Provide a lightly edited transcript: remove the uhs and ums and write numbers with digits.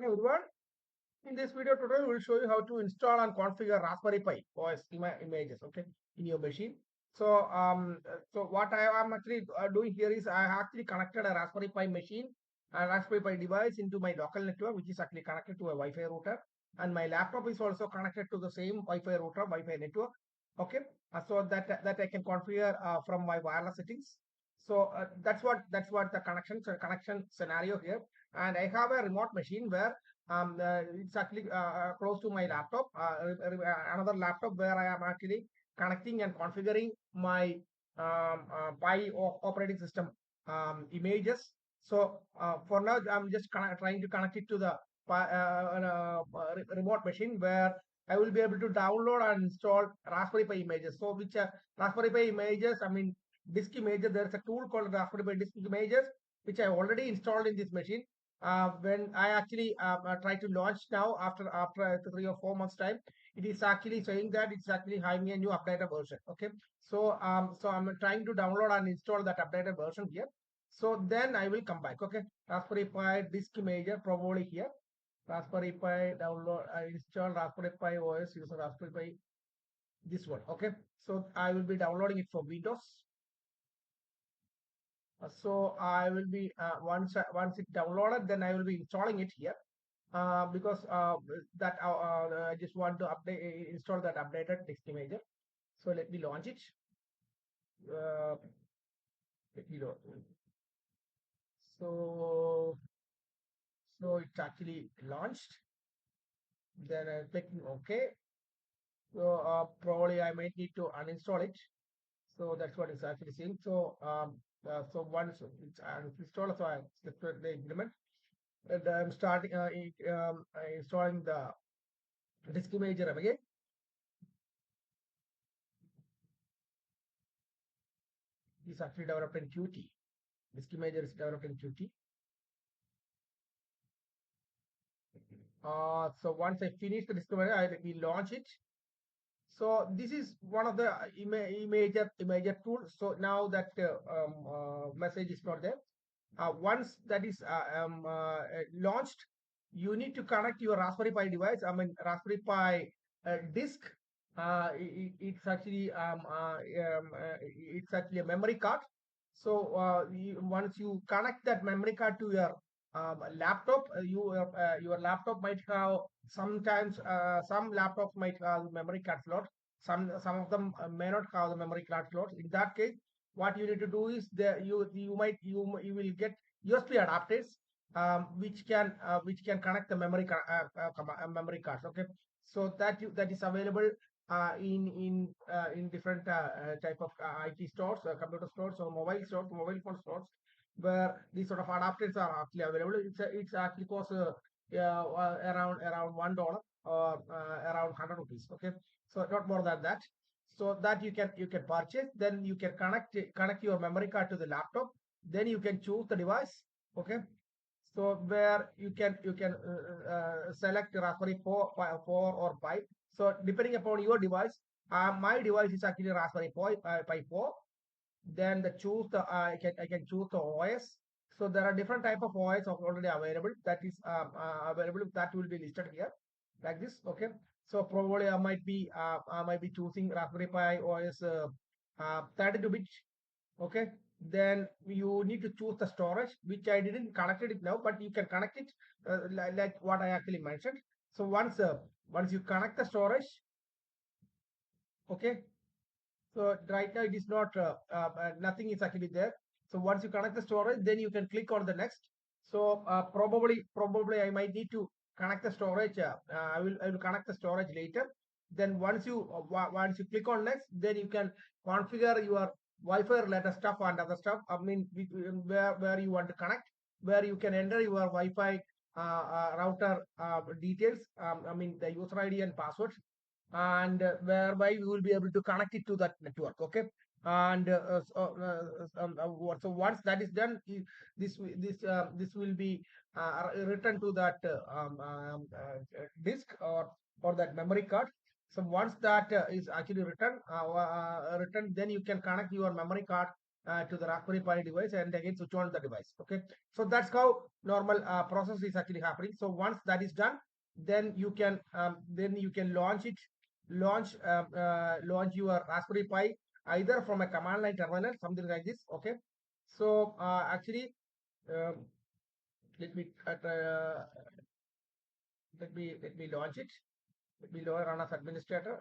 Hello everyone. In this video tutorial, we'll show you how to install and configure Raspberry Pi OS images, okay, in your machine. So what I am actually doing here is I actually connected a Raspberry Pi machine, a Raspberry Pi device into my local network, which is actually connected to a Wi-Fi router, and my laptop is also connected to the same Wi-Fi router, Wi-Fi network. Okay, so that I can configure from my wireless settings. So that's what the connection scenario here, and I have a remote machine where it's actually close to my laptop, another laptop where I am actually connecting and configuring my Pi operating system images. So for now, I'm just trying to connect it to the remote machine where I will be able to download and install Raspberry Pi images. So which Raspberry Pi images, I mean disk images. There's a tool called Raspberry Pi disk images, which I already installed in this machine. When I actually try to launch now after 3 or 4 months time, it is actually saying that it's actually having a new updated version. Okay, so I'm trying to download and install that updated version here. So then I will come back. Okay, Raspberry Pi disk imager probably here. Raspberry Pi download. I install Raspberry Pi OS using Raspberry Pi. This one. Okay, so I will be downloading it for Windows. So I will be once it downloaded, then I will be installing it here because that I just want to update install that updated disk imager. So let me launch it. Uh, let me load. So so it's actually launched. Then I'm clicking OK. So probably I might need to uninstall it. So that's what it's actually saying. So once it's installed, so I selected the implement. And I'm starting installing the disk imager again. It's actually developed in Qt. Disk imager is developed in Qt. So once I finish the disk imager, I will launch it. So this is one of the imager tools. So now that message is not there. Once that is launched, you need to connect your Raspberry Pi device. I mean Raspberry Pi disk. It's actually a memory card. So once you connect that memory card to your laptop, your laptop might have sometimes some laptops might have memory card slot. Some of them may not have the memory card slots. In that case, what you need to do is you will get USB adapters which can connect the memory cards. Okay, so that is available in different type of IT stores, computer stores, or mobile phone stores, where these sort of adapters are actually available. It's actually cost around $1 or around 100 rupees. Okay, so not more than that. So that you can purchase. Then you can connect your memory card to the laptop. Then you can choose the device. Okay, so where you can select Raspberry 4 or 5. So depending upon your device, my device is actually Raspberry Pi 4. Then I can choose the OS. So there are different type of OS already available. That is available. That will be listed here like this. Okay. So probably I might be choosing Raspberry Pi OS 32-bit. Okay, then you need to choose the storage, which I didn't connect it now, but you can connect it like what I actually mentioned. So once you connect the storage, okay, so right now it is not nothing is actually there. So once you connect the storage, then you can click on the next. So probably I might need to connect the storage. I will connect the storage later. Then once you click on next, then you can configure your Wi-Fi related stuff and other stuff. I mean where you want to connect, where you can enter your Wi-Fi router details. I mean the user ID and password, and whereby you will be able to connect it to that network. Okay, and so once that is done, this will be written to that disk or that memory card. So once that is actually written, then you can connect your memory card to the Raspberry Pi device and again switch on the device. Okay, so that's how normal process is actually happening. So once that is done, then you can launch it, launch your Raspberry Pi either from a command line terminal, something like this. Okay, so actually, um, let me let me launch it. Let me run as administrator.